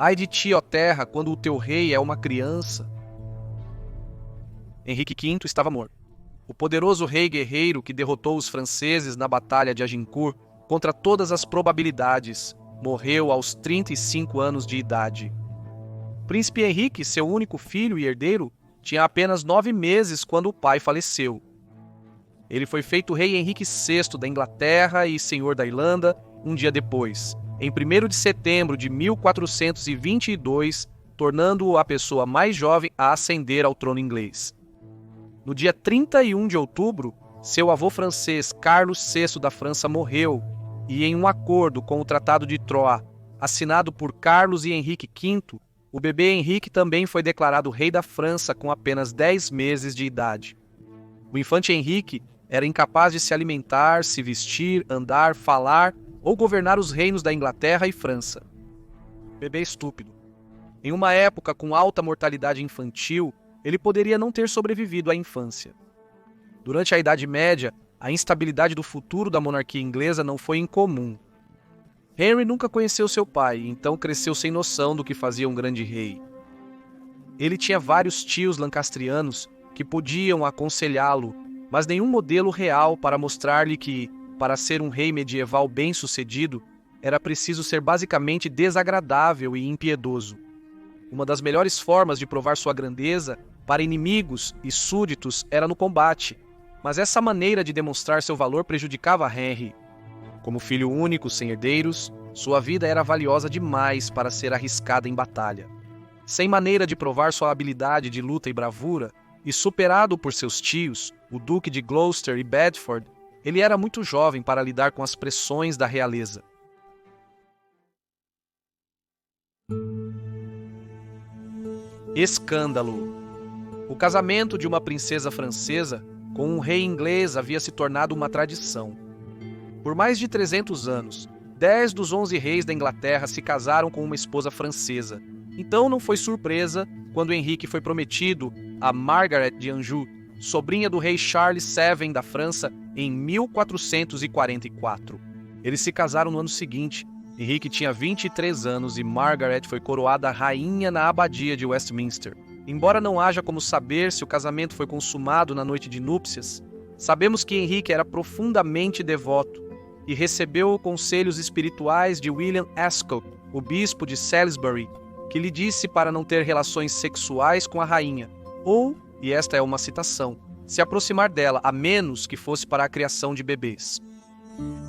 Ai de ti, ó terra, quando o teu rei é uma criança. Henrique V estava morto. O poderoso rei guerreiro que derrotou os franceses na Batalha de Agincourt, contra todas as probabilidades, morreu aos 35 anos de idade. O príncipe Henrique, seu único filho e herdeiro, tinha apenas 9 meses quando o pai faleceu. Ele foi feito rei Henrique VI da Inglaterra e senhor da Irlanda um dia depois, em 1º de setembro de 1422, tornando-o a pessoa mais jovem a ascender ao trono inglês. No dia 31 de outubro, seu avô francês Carlos VI da França morreu, e em um acordo com o Tratado de Troyes, assinado por Carlos e Henrique V, o bebê Henrique também foi declarado rei da França com apenas 10 meses de idade. O infante Henrique era incapaz de se alimentar, se vestir, andar, falar ou governar os reinos da Inglaterra e França. Bebê estúpido. Em uma época com alta mortalidade infantil, ele poderia não ter sobrevivido à infância. Durante a Idade Média, a instabilidade do futuro da monarquia inglesa não foi incomum. Henry nunca conheceu seu pai, então cresceu sem noção do que fazia um grande rei. Ele tinha vários tios lancastrianos que podiam aconselhá-lo, mas nenhum modelo real para mostrar-lhe que, para ser um rei medieval bem-sucedido, era preciso ser basicamente desagradável e impiedoso. Uma das melhores formas de provar sua grandeza para inimigos e súditos era no combate, mas essa maneira de demonstrar seu valor prejudicava Henry. Como filho único, sem herdeiros, sua vida era valiosa demais para ser arriscada em batalha. Sem maneira de provar sua habilidade de luta e bravura, e superado por seus tios, o Duque de Gloucester e Bedford, ele era muito jovem para lidar com as pressões da realeza. Escândalo. O casamento de uma princesa francesa com um rei inglês havia se tornado uma tradição. Por mais de 300 anos, 10 dos 11 reis da Inglaterra se casaram com uma esposa francesa. Então não foi surpresa quando Henrique foi prometido a Margaret de Anjou, sobrinha do rei Charles VII da França, em 1444. Eles se casaram no ano seguinte. Henrique tinha 23 anos e Margaret foi coroada rainha na abadia de Westminster. Embora não haja como saber se o casamento foi consumado na noite de núpcias, sabemos que Henrique era profundamente devoto e recebeu conselhos espirituais de William Ascot, o bispo de Salisbury, que lhe disse para não ter relações sexuais com a rainha, ou, e esta é uma citação, se aproximar dela, a menos que fosse para a criação de bebês.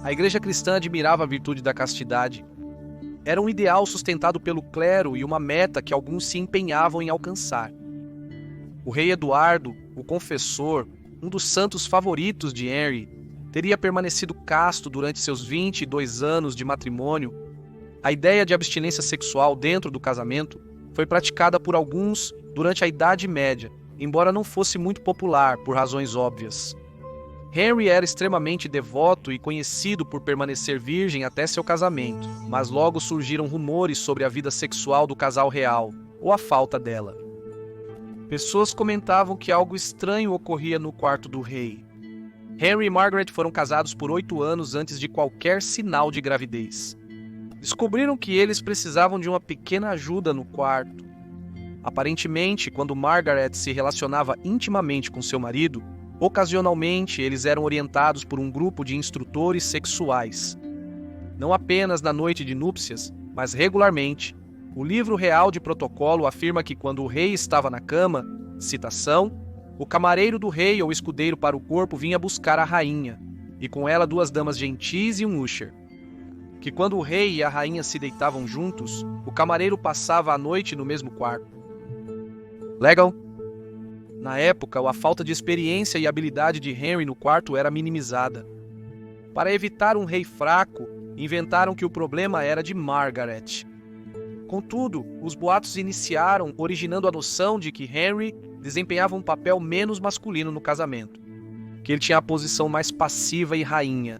A igreja cristã admirava a virtude da castidade. Era um ideal sustentado pelo clero e uma meta que alguns se empenhavam em alcançar. O rei Eduardo, o confessor, um dos santos favoritos de Henry, teria permanecido casto durante seus 22 anos de matrimônio. A ideia de abstinência sexual dentro do casamento foi praticada por alguns durante a Idade Média, embora não fosse muito popular por razões óbvias. Henry era extremamente devoto e conhecido por permanecer virgem até seu casamento, mas logo surgiram rumores sobre a vida sexual do casal real, ou a falta dela. Pessoas comentavam que algo estranho ocorria no quarto do rei. Henry e Margaret foram casados por 8 anos antes de qualquer sinal de gravidez. Descobriram que eles precisavam de uma pequena ajuda no quarto. Aparentemente, quando Margaret se relacionava intimamente com seu marido, ocasionalmente eles eram orientados por um grupo de instrutores sexuais. Não apenas na noite de núpcias, mas regularmente. O livro real de protocolo afirma que quando o rei estava na cama, citação, o camareiro do rei ou escudeiro para o corpo vinha buscar a rainha, e com ela 2 damas gentis e um usher. Que quando o rei e a rainha se deitavam juntos, o camareiro passava a noite no mesmo quarto. Legal? Na época, a falta de experiência e habilidade de Henry no quarto era minimizada. Para evitar um rei fraco, inventaram que o problema era de Margaret. Contudo, os boatos iniciaram originando a noção de que Henry desempenhava um papel menos masculino no casamento, que ele tinha a posição mais passiva e rainha.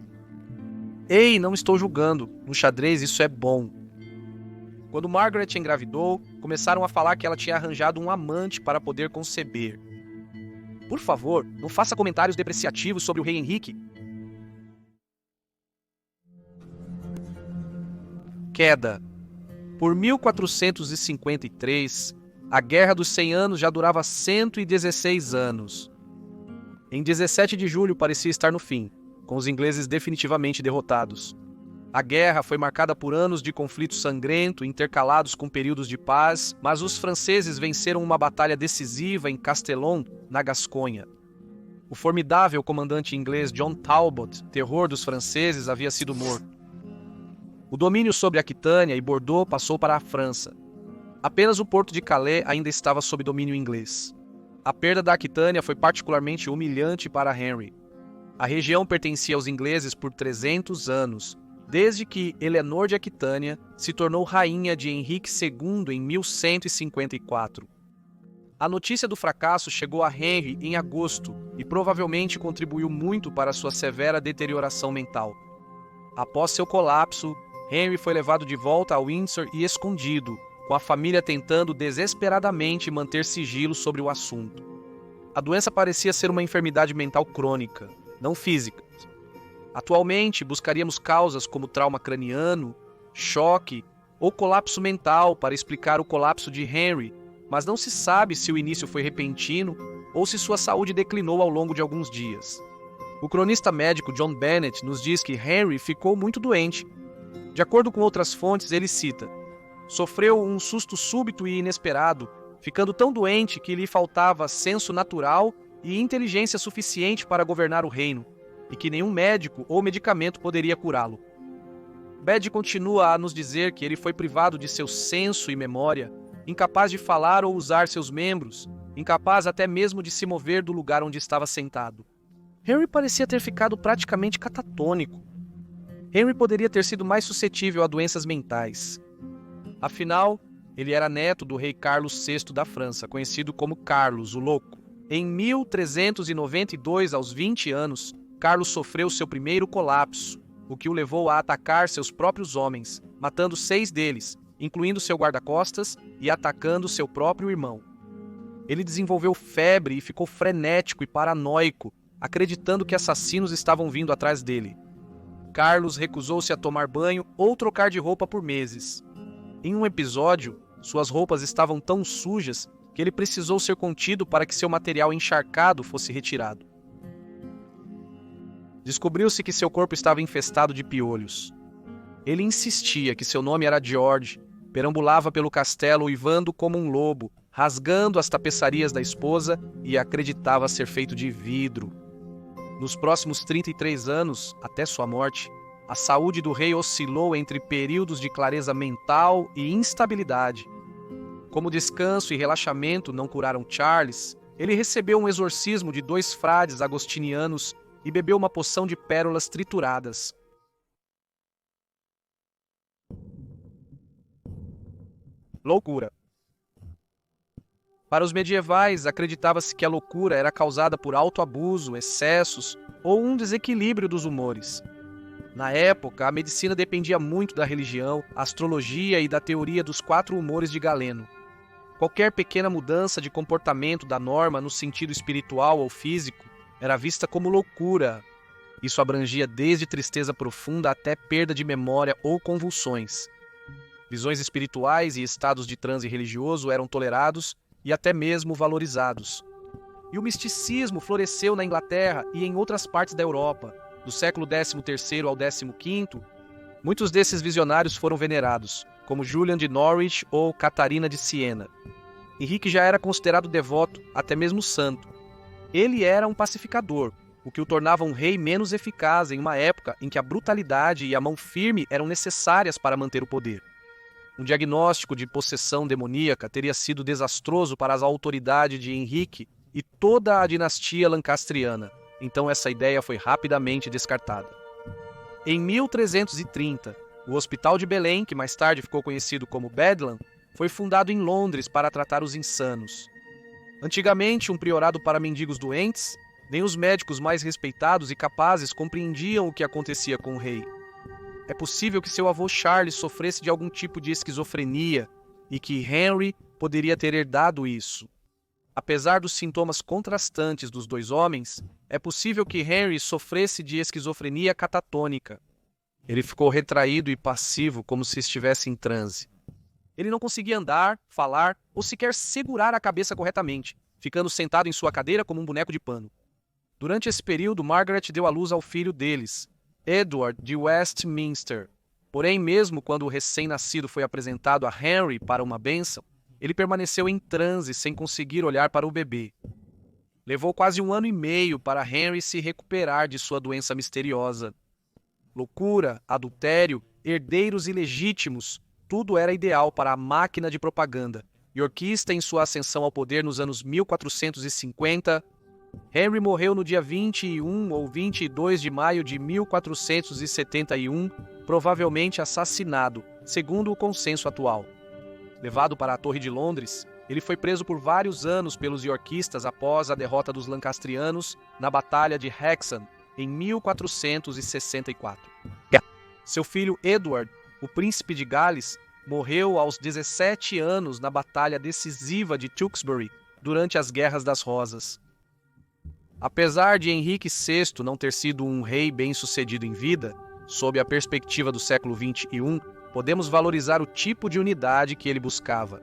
Ei, não estou julgando, no xadrez isso é bom. Quando Margaret engravidou, começaram a falar que ela tinha arranjado um amante para poder conceber. Por favor, não faça comentários depreciativos sobre o rei Henrique. Queda. Por 1453, a Guerra dos 100 Anos já durava 116 anos. Em 17 de julho parecia estar no fim, com os ingleses definitivamente derrotados. A guerra foi marcada por anos de conflito sangrento, intercalados com períodos de paz, mas os franceses venceram uma batalha decisiva em Castelon, na Gasconha. O formidável comandante inglês John Talbot, terror dos franceses, havia sido morto. O domínio sobre Aquitânia e Bordeaux passou para a França. Apenas o porto de Calais ainda estava sob domínio inglês. A perda da Aquitânia foi particularmente humilhante para Henry. A região pertencia aos ingleses por 300 anos, desde que Eleanor de Aquitânia se tornou rainha de Henrique II em 1154. A notícia do fracasso chegou a Henry em agosto e provavelmente contribuiu muito para sua severa deterioração mental. Após seu colapso, Henry foi levado de volta a Windsor e escondido, com a família tentando desesperadamente manter sigilo sobre o assunto. A doença parecia ser uma enfermidade mental crônica, não física. Atualmente, buscaríamos causas como trauma craniano, choque ou colapso mental para explicar o colapso de Henry, mas não se sabe se o início foi repentino ou se sua saúde declinou ao longo de alguns dias. O cronista médico John Bennett nos diz que Henry ficou muito doente. De acordo com outras fontes, ele cita: sofreu um susto súbito e inesperado, ficando tão doente que lhe faltava senso natural e inteligência suficiente para governar o reino, e que nenhum médico ou medicamento poderia curá-lo. Bede continua a nos dizer que ele foi privado de seu senso e memória, incapaz de falar ou usar seus membros, incapaz até mesmo de se mover do lugar onde estava sentado. Henry parecia ter ficado praticamente catatônico. Henry poderia ter sido mais suscetível a doenças mentais. Afinal, ele era neto do rei Carlos VI da França, conhecido como Carlos, o Louco. Em 1392, aos 20 anos, Carlos sofreu seu primeiro colapso, o que o levou a atacar seus próprios homens, matando 6 deles, incluindo seu guarda-costas, e atacando seu próprio irmão. Ele desenvolveu febre e ficou frenético e paranoico, acreditando que assassinos estavam vindo atrás dele. Carlos recusou-se a tomar banho ou trocar de roupa por meses. Em um episódio, suas roupas estavam tão sujas que ele precisou ser contido para que seu material encharcado fosse retirado. Descobriu-se que seu corpo estava infestado de piolhos. Ele insistia que seu nome era George, perambulava pelo castelo uivando como um lobo, rasgando as tapeçarias da esposa e acreditava ser feito de vidro. Nos próximos 33 anos, até sua morte, a saúde do rei oscilou entre períodos de clareza mental e instabilidade. Como descanso e relaxamento não curaram Charles, ele recebeu um exorcismo de 2 frades agostinianos e bebeu uma poção de pérolas trituradas. Loucura. Para os medievais, acreditava-se que a loucura era causada por autoabuso, excessos ou um desequilíbrio dos humores. Na época, a medicina dependia muito da religião, astrologia e da teoria dos 4 humores de Galeno. Qualquer pequena mudança de comportamento da norma no sentido espiritual ou físico era vista como loucura. Isso abrangia desde tristeza profunda até perda de memória ou convulsões. Visões espirituais e estados de transe religioso eram tolerados e até mesmo valorizados. E o misticismo floresceu na Inglaterra e em outras partes da Europa. Do século XIII ao XV, muitos desses visionários foram venerados, como Julian de Norwich ou Catarina de Siena. Henrique já era considerado devoto, até mesmo santo. Ele era um pacificador, o que o tornava um rei menos eficaz em uma época em que a brutalidade e a mão firme eram necessárias para manter o poder. Um diagnóstico de possessão demoníaca teria sido desastroso para as autoridades de Henrique e toda a dinastia lancastriana, então essa ideia foi rapidamente descartada. Em 1330, o Hospital de Belém, que mais tarde ficou conhecido como Bedlam, foi fundado em Londres para tratar os insanos. Antigamente, um priorado para mendigos doentes, nem os médicos mais respeitados e capazes compreendiam o que acontecia com o rei. É possível que seu avô Charles sofresse de algum tipo de esquizofrenia e que Henry poderia ter herdado isso. Apesar dos sintomas contrastantes dos 2 homens, é possível que Henry sofresse de esquizofrenia catatônica. Ele ficou retraído e passivo como se estivesse em transe. Ele não conseguia andar, falar ou sequer segurar a cabeça corretamente, ficando sentado em sua cadeira como um boneco de pano. Durante esse período, Margaret deu à luz ao filho deles, Edward de Westminster. Porém, mesmo quando o recém-nascido foi apresentado a Henry para uma bênção, ele permaneceu em transe sem conseguir olhar para o bebê. Levou quase 1 ano e meio para Henry se recuperar de sua doença misteriosa. Loucura, adultério, herdeiros ilegítimos, tudo era ideal para a máquina de propaganda. Yorkista em sua ascensão ao poder nos anos 1450, Henry morreu no dia 21 ou 22 de maio de 1471, provavelmente assassinado, segundo o consenso atual. Levado para a Torre de Londres, ele foi preso por vários anos pelos yorkistas após a derrota dos lancastrianos na Batalha de Hexham, em 1464. Seu filho Edward, o príncipe de Gales, morreu aos 17 anos na batalha decisiva de Tewkesbury, durante as Guerras das Rosas. Apesar de Henrique VI não ter sido um rei bem-sucedido em vida, sob a perspectiva do século XXI, podemos valorizar o tipo de unidade que ele buscava.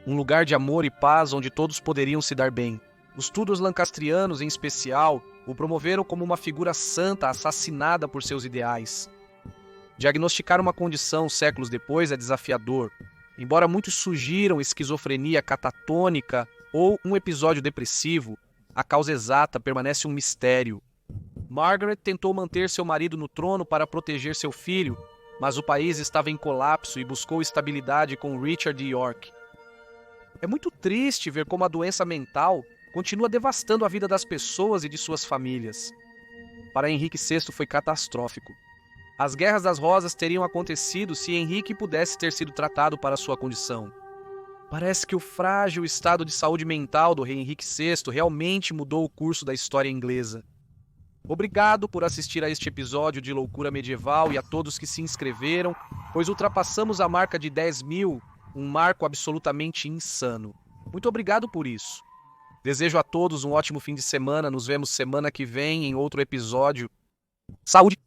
Um lugar de amor e paz onde todos poderiam se dar bem. Os Tudors lancastrianos, em especial, o promoveram como uma figura santa assassinada por seus ideais. Diagnosticar uma condição séculos depois é desafiador. Embora muitos sugiram esquizofrenia catatônica ou um episódio depressivo, a causa exata permanece um mistério. Margaret tentou manter seu marido no trono para proteger seu filho, mas o país estava em colapso e buscou estabilidade com Richard de York. É muito triste ver como a doença mental continua devastando a vida das pessoas e de suas famílias. Para Henrique VI foi catastrófico. As Guerras das Rosas teriam acontecido se Henrique pudesse ter sido tratado para sua condição. Parece que o frágil estado de saúde mental do rei Henrique VI realmente mudou o curso da história inglesa. Obrigado por assistir a este episódio de Loucura Medieval e a todos que se inscreveram, pois ultrapassamos a marca de 10.000, um marco absolutamente insano. Muito obrigado por isso. Desejo a todos um ótimo fim de semana, nos vemos semana que vem em outro episódio. Saúde!